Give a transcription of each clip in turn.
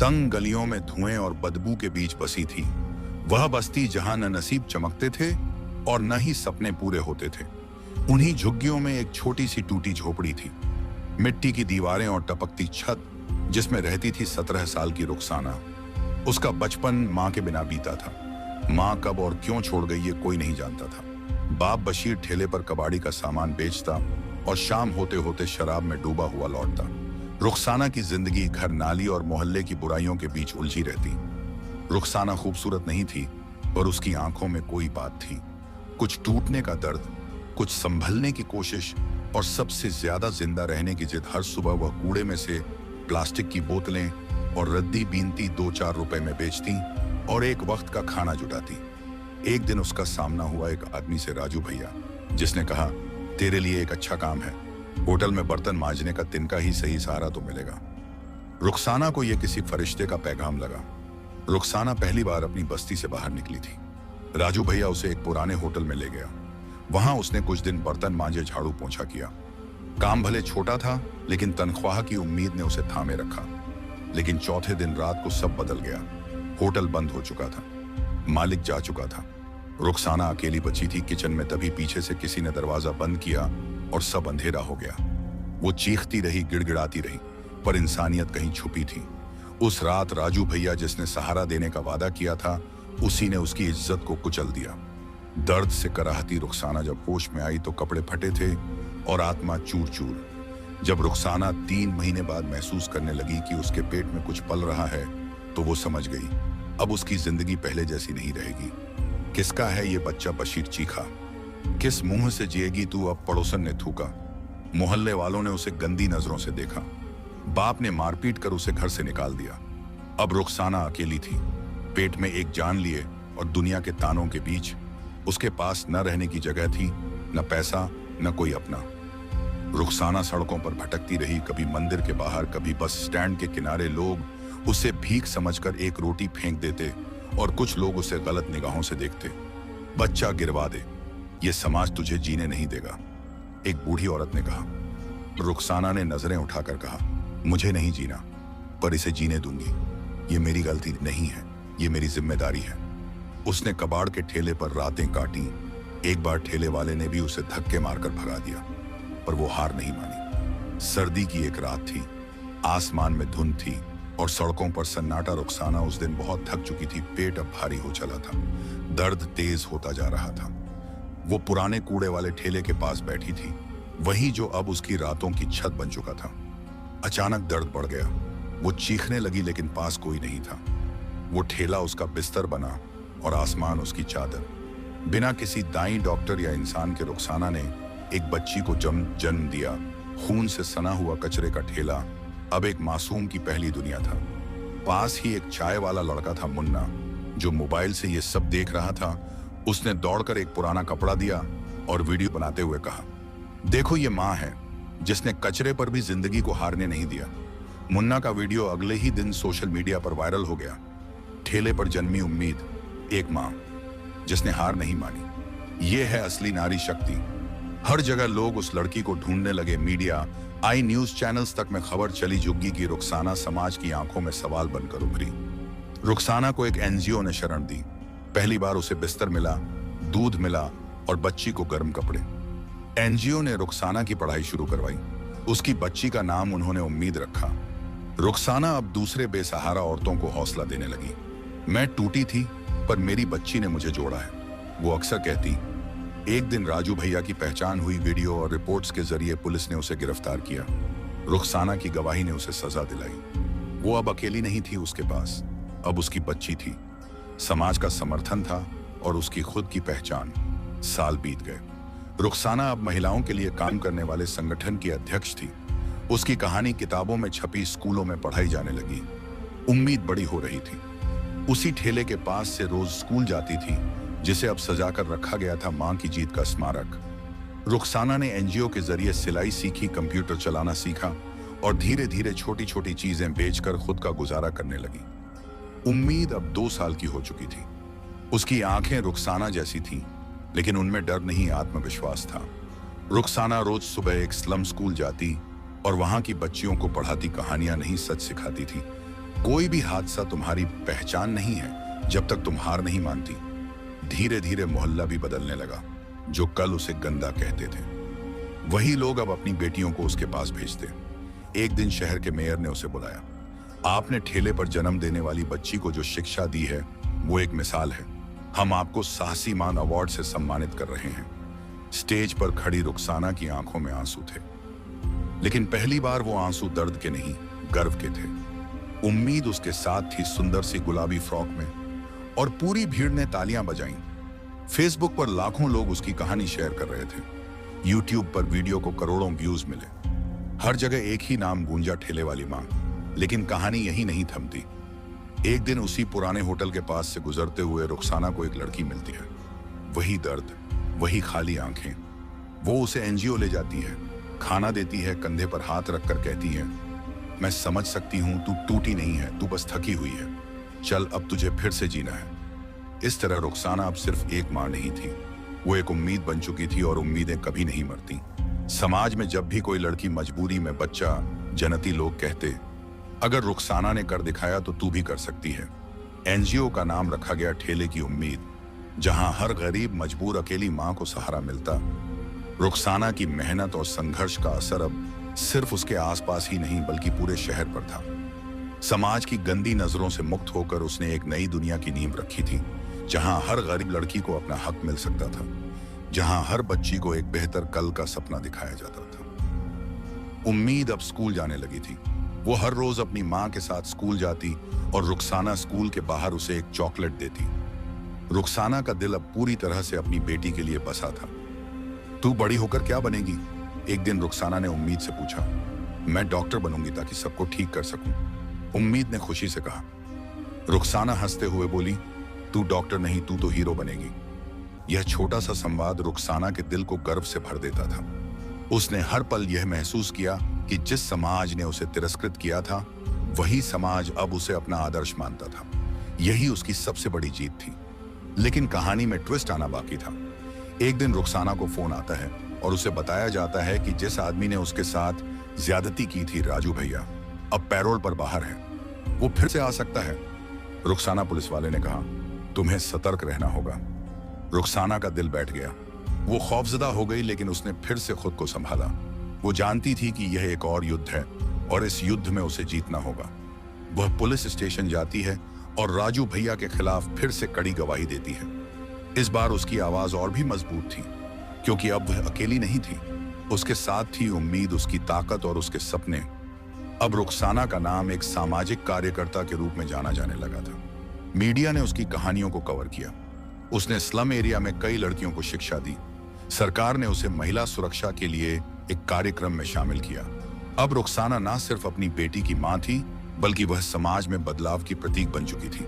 तंग गलियों में धुएं और बदबू के बीच बसी थी। वह बस्ती जहां न नसीब चमकते थे और न ही सपने पूरे होते थे। उन्हीं झुग्गियों में एक छोटी सी टूटी झोपड़ी थी, मिट्टी की दीवारें और टपकती छत, जिसमें रहती थी 17 साल की रुखसाना। उसका बचपन माँ के बिना बीता था। माँ कब और क्यों छोड़ गई ये कोई नहीं जानता था। बाप बशीर ठेले पर कबाड़ी का सामान बेचता और शाम होते होते शराब में डूबा हुआ लौटता। रुखसाना की जिंदगी घर नाली और मोहल्ले की बुराइयों के बीच उलझी रहती। रुखसाना खूबसूरत नहीं थी, पर उसकी आंखों में कोई बात थी। कुछ टूटने का दर्द, कुछ संभलने की कोशिश और सबसे ज्यादा जिंदा रहने की जिद। हर सुबह वह कूड़े में से प्लास्टिक की बोतलें और रद्दी बीनती 2-4 रुपए में बेचती और एक वक्त का खाना जुटाती। एक दिन उसका सामना हुआ एक आदमी से, राजू भैया, जिसने कहा, तेरे लिए एक अच्छा काम है, होटल में बर्तन मांजने का तिनका ही सही सहारा तो मिलेगा। रुखसाना को यह किसी फरिश्ते का पैगाम लगा। रुखसाना पहली बार अपनी बस्ती से बाहर निकली थी। राजू भैया उसे एक पुराने होटल में ले गया। वहां उसने कुछ दिन बर्तन मांजे, झाड़ू पोंछा किया। काम भले छोटा था, लेकिन तनख्वाह की उम्मीद ने उसे थामे रखा। लेकिन चौथे दिन रात को सब बदल गया। होटल बंद हो चुका था, मालिक जा चुका था। रुखसाना अकेली बची थी किचन में। तभी पीछे से किसी ने दरवाजा बंद किया और सब अंधेरा हो गया। वो चीखती रही, गिड़गिड़ाती रही, पर इंसानियत कहीं छुपी थी। उस रात राजू भैया, जिसने सहारा देने का वादा किया था, उसी ने उसकी इज्जत को कुचल दिया। दर्द से कराहती रुखसाना जब होश में आई तो कपड़े फटे थे और आत्मा चूर चूर। जब रुखसाना 3 महीने बाद महसूस करने लगी कि उसके पेट में कुछ पल रहा है, तो वो समझ गई, अब उसकी जिंदगी पहले जैसी नहीं रहेगी। किसका है ये बच्चा, बशीर चीखा। किस मुंह से जिएगी तू, अब पड़ोसन ने थूका। मोहल्ले वालों ने उसे गंदी नजरों से देखा। बाप ने मारपीट कर उसे घर से निकाल दिया। अब रुखसाना अकेली थी, पेट में एक जान लिए और दुनिया के तानों के बीच। उसके पास न रहने की जगह थी, न पैसा, न कोई अपना। रुखसाना सड़कों पर भटकती रही, कभी मंदिर के बाहर, कभी बस स्टैंड के किनारे। लोग उसे भीख समझकर एक रोटी फेंक देते और कुछ लोग उसे गलत निगाहों से देखते। बच्चा गिरवा दे, ये समाज तुझे जीने नहीं देगा, एक बूढ़ी औरत ने कहा। रुखसाना ने नजरें उठाकर कहा, मुझे नहीं जीना, पर इसे जीने दूंगी। ये मेरी गलती नहीं है, ये मेरी जिम्मेदारी है। उसने कबाड़ के ठेले पर रातें काटी। एक बार ठेले वाले ने भी उसे धक्के मारकर भगा दिया, पर वो हार नहीं मानी। सर्दी की एक रात थी, आसमान में धुंध थी और सड़कों पर सन्नाटा। रुखसाना उस दिन बहुत थक चुकी थी, पेट अब भारी हो चला था, दर्द तेज होता जा रहा था। वो पुराने कूड़े वाले ठेले के पास बैठी थी, वही जो अब उसकी रातों की छत बन चुका था। अचानक दर्द बढ़ गया। वो चीखने लगी, लेकिन पास कोई नहीं था। वो ठेला उसका बिस्तर बना और आसमान उसकी चादर। बिना किसी दाई, डॉक्टर या इंसान के रुखसाना ने एक बच्ची को जन्म दिया। खून से सना हुआ कचरे का ठेला अब एक मासूम की पहली दुनिया था। पास ही एक चाय वाला लड़का था, मुन्ना, जो मोबाइल से ये सब देख रहा था। उसने दौड़कर एक पुराना कपड़ा दिया और वीडियो बनाते हुए कहा, देखो ये माँ है जिसने कचरे पर भी जिंदगी को हारने नहीं दिया। मुन्ना का वीडियो अगले ही दिन सोशल मीडिया पर वायरल हो गया। ठेले पर जन्मी उम्मीद, एक माँ जिसने हार नहीं मानी। ये है असली नारी शक्ति। हर जगह लोग उस लड़की को ढूंढने लगे। मीडिया, आई न्यूज चैनल्स तक में खबर चली जुग्गी की रुखसाना समाज की आंखों में सवाल बनकर उभरी। रुखसाना को एक एनजीओ ने शरण दी। पहली बार उसे बिस्तर मिला, दूध मिला और बच्ची को गर्म कपड़े। एनजीओ ने रुखसाना की पढ़ाई शुरू करवाई। उसकी बच्ची का नाम उन्होंने उम्मीद रखा। रुखसाना अब दूसरे बेसहारा औरतों को हौसला देने लगी। मैं टूटी थी, पर मेरी बच्ची ने मुझे जोड़ा है, वो अक्सर कहती। एक दिन राजू भैया की पहचान हुई। वीडियो और रिपोर्ट्स के जरिए पुलिस ने उसे गिरफ्तार किया। रुखसाना की गवाही ने उसे सजा दिलाई। वो अब अकेली नहीं थी, उसके पास अब उसकी बच्ची थी। समाज का समर्थन था और उसकी खुद की पहचान। साल बीत गए। रुखसाना अब महिलाओं के लिए काम करने वाले संगठन की अध्यक्ष थी। उसकी कहानी किताबों में छपी, स्कूलों में पढ़ाई जाने लगी। उम्मीद बड़ी हो रही थी। उसी ठेले के पास से रोज स्कूल जाती थी, जिसे अब सजाकर रखा गया था मां की जीत का स्मारक। रुखसाना ने एनजीओ के जरिए सिलाई सीखी, कंप्यूटर चलाना सीखा और धीरे धीरे छोटी छोटी चीजें बेचकर खुद का गुजारा करने लगी। उम्मीद अब 2 साल की हो चुकी थी। उसकी आंखें रुखसाना जैसी थीं, लेकिन उनमें डर नहीं, आत्मविश्वास था। रुखसाना रोज सुबह एक स्लम स्कूल जाती और वहां की बच्चियों को पढ़ाती कहानियां नहीं, सच सिखाती थी। कोई भी हादसा तुम्हारी पहचान नहीं है जब तक तुम हार नहीं मानती। धीरे धीरे मोहल्ला भी बदलने लगा। जो कल उसे गंदा कहते थे, वही लोग अब अपनी बेटियों को उसके पास भेजते। एक दिन शहर के मेयर ने उसे बुलाया। आपने ठेले पर जन्म देने वाली बच्ची को जो शिक्षा दी है वो एक मिसाल है। हम आपको साहसी मान अवार्ड से सम्मानित कर रहे हैं। स्टेज पर खड़ी रुखसाना की आंखों में आंसू थे, लेकिन पहली बार वो आंसू दर्द के नहीं, गर्व के थे। उम्मीद उसके साथ थी, सुंदर सी गुलाबी फ्रॉक में, और पूरी भीड़ ने तालियां बजाईं। फेसबुक पर लाखों लोग उसकी कहानी शेयर कर रहे थे। यूट्यूब पर वीडियो को करोड़ों व्यूज मिले। हर जगह एक ही नाम गूंजा, ठेले वाली मां। लेकिन कहानी यही नहीं थमती। एक दिन उसी पुराने होटल के पास से गुजरते हुए रुखसाना को एक लड़की मिलती है। वही दर्द, वही खाली आंखें। वो उसे एनजीओ ले जाती है, खाना देती है, कंधे पर हाथ रखकर कहती है, मैं समझ सकती हूं, तू टूटी नहीं है, तू बस थकी हुई है। चल, अब तुझे फिर से जीना है। इस तरह रुखसाना अब सिर्फ एक मां नहीं थी, वो एक उम्मीद बन चुकी थी, और उम्मीदें कभी नहीं मरती। समाज में जब भी कोई लड़की मजबूरी में बच्चा जनती, लोग कहते, अगर रुखसाना ने कर दिखाया तो तू भी कर सकती है। एनजीओ का नाम रखा गया ठेले की उम्मीद, जहां हर गरीब मजबूर अकेली मां को सहारा मिलता। रुखसाना की मेहनत और संघर्ष का असर अब सिर्फ उसके आसपास ही नहीं बल्कि पूरे शहर पर था। समाज की गंदी नजरों से मुक्त होकर उसने एक नई दुनिया की नींव रखी थी, जहां हर गरीब लड़की को अपना हक मिल सकता था, जहां हर बच्ची को एक बेहतर कल का सपना दिखाया जाता था। उम्मीद अब स्कूल जाने लगी थी। वो हर रोज अपनी मां के साथ स्कूल जाती और रुखसाना स्कूल के बाहर उसे एक चॉकलेट देती। रुखसाना का दिल अब पूरी तरह से अपनी बेटी के लिए बसा था। तू बड़ी होकर क्या बनेगी? एक दिन रुखसाना ने उम्मीद से पूछा। मैं डॉक्टर बनूंगी ताकि सबको ठीक कर सकूं, उम्मीद ने खुशी से कहा। रुखसाना हंसते हुए बोली, तू डॉक्टर नहीं, तू तो हीरो बनेगी। यह छोटा सा संवाद रुखसाना के दिल को गर्व से भर देता था। उसने हर पल यह महसूस किया कि जिस समाज ने उसे तिरस्कृत किया था, वही समाज अब उसे अपना आदर्श मानता था। यही उसकी सबसे बड़ी जीत थी। लेकिन कहानी में ट्विस्ट आना बाकी था। एक दिन रुखसाना को फोन आता है और उसे बताया जाता है कि जिस आदमी ने उसके साथ ज्यादती की थी, राजू भैया, अब पैरोल पर बाहर है। वो फिर से आ सकता है। रुखसाना पुलिस वाले ने कहा, तुम्हें सतर्क रहना होगा। रुखसाना का दिल बैठ गया। वो खौफजदा हो गई, लेकिन उसने फिर से खुद को संभाला। वो जानती थी कि यह एक और युद्ध है और इस युद्ध में उसे जीतना होगा। वह पुलिस स्टेशन जाती है और राजू भैया के खिलाफ फिर से कड़ी गवाही देती है। इस बार उसकी आवाज और भी मजबूत थी, क्योंकि अब वह अकेली नहीं थी। उसके साथ थी उम्मीद, उसकी ताकत और उसके सपने। अब रुखसाना का नाम एक सामाजिक कार्यकर्ता के रूप में जाना जाने लगा था। मीडिया ने उसकी कहानियों को कवर किया। उसने स्लम एरिया में कई लड़कियों को शिक्षा दी। सरकार ने उसे महिला सुरक्षा के लिए एक कार्यक्रम में शामिल किया। अब रुखसाना ना सिर्फ अपनी बेटी की मां थी, बल्कि वह समाज में बदलाव की प्रतीक बन चुकी थी।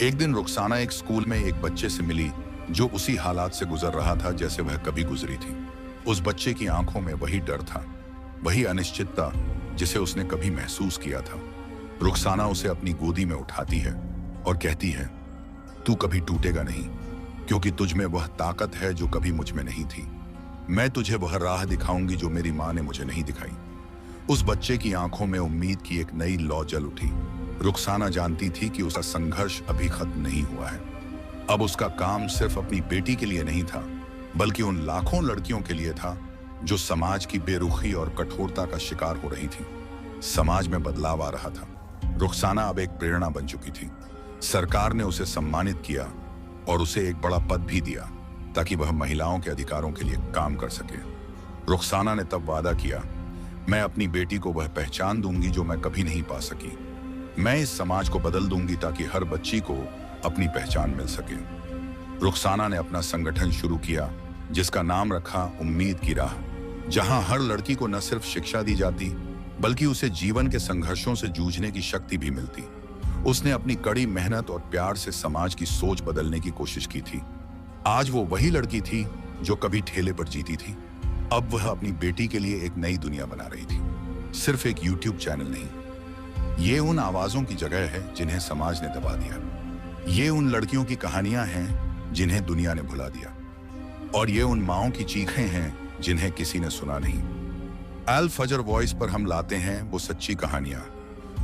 एक दिन रुखसाना एक स्कूल में एक बच्चे से मिली जो उसी हालात से गुजर रहा था जैसे वह कभी गुजरी थी। उस बच्चे की आंखों में वही डर था, वही अनिश्चितता जिसे उसने कभी महसूस किया था। रुखसाना उसे अपनी गोदी में उठाती है और कहती है, तू कभी टूटेगा नहीं, क्योंकि तुझ में वह ताकत है जो कभी मुझ में नहीं थी। मैं तुझे वह राह दिखाऊंगी जो मेरी मां ने मुझे नहीं दिखाई। उस बच्चे की आंखों में उम्मीद की एक नई लौ जल उठी। रुखसाना जानती थी कि उसका संघर्ष अभी खत्म नहीं हुआ है। अब उसका काम सिर्फ अपनी बेटी के लिए नहीं था, बल्कि उन लाखों लड़कियों के लिए था जो समाज की बेरुखी और कठोरता का शिकार हो रही थी। समाज में बदलाव आ रहा था। रुखसाना अब एक प्रेरणा बन चुकी थी। सरकार ने उसे सम्मानित किया और उसे एक बड़ा पद भी दिया ताकि वह महिलाओं के अधिकारों के लिए काम कर सके। रुखसाना ने तब वादा किया, मैं अपनी बेटी को वह पहचान दूंगी जो मैं कभी नहीं पा सकी। मैं इस समाज को बदल दूंगी ताकि हर बच्ची को अपनी पहचान मिल सके। रुखसाना ने अपना संगठन शुरू किया जिसका नाम रखा उम्मीद की राह, जहां हर लड़की को न सिर्फ शिक्षा दी जाती बल्कि उसे जीवन के संघर्षों से जूझने की शक्ति भी मिलती। उसने अपनी कड़ी मेहनत और प्यार से समाज की सोच बदलने की कोशिश की थी। आज वो वही लड़की थी जो कभी ठेले पर जीती थी। अब वह अपनी बेटी के लिए एक नई दुनिया बना रही थी। सिर्फ एक यूट्यूब चैनल नहीं, ये उन आवाजों की जगह है जिन्हें समाज ने दबा दिया। ये उन लड़कियों की कहानियां हैं जिन्हें दुनिया ने भुला दिया, और ये उन माओं की चीखें हैं जिन्हें किसी ने सुना नहीं। अल फजर वॉइस पर हम लाते हैं वो सच्ची कहानियां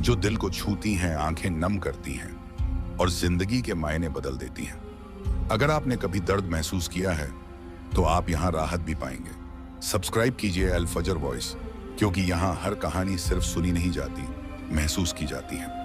जो दिल को छूती हैं, आंखें नम करती हैं और जिंदगी के मायने बदल देती हैं। अगर आपने कभी दर्द महसूस किया है तो आप यहाँ राहत भी पाएंगे। सब्सक्राइब कीजिए अल फजर वॉइस, क्योंकि यहाँ हर कहानी सिर्फ सुनी नहीं जाती, महसूस की जाती है।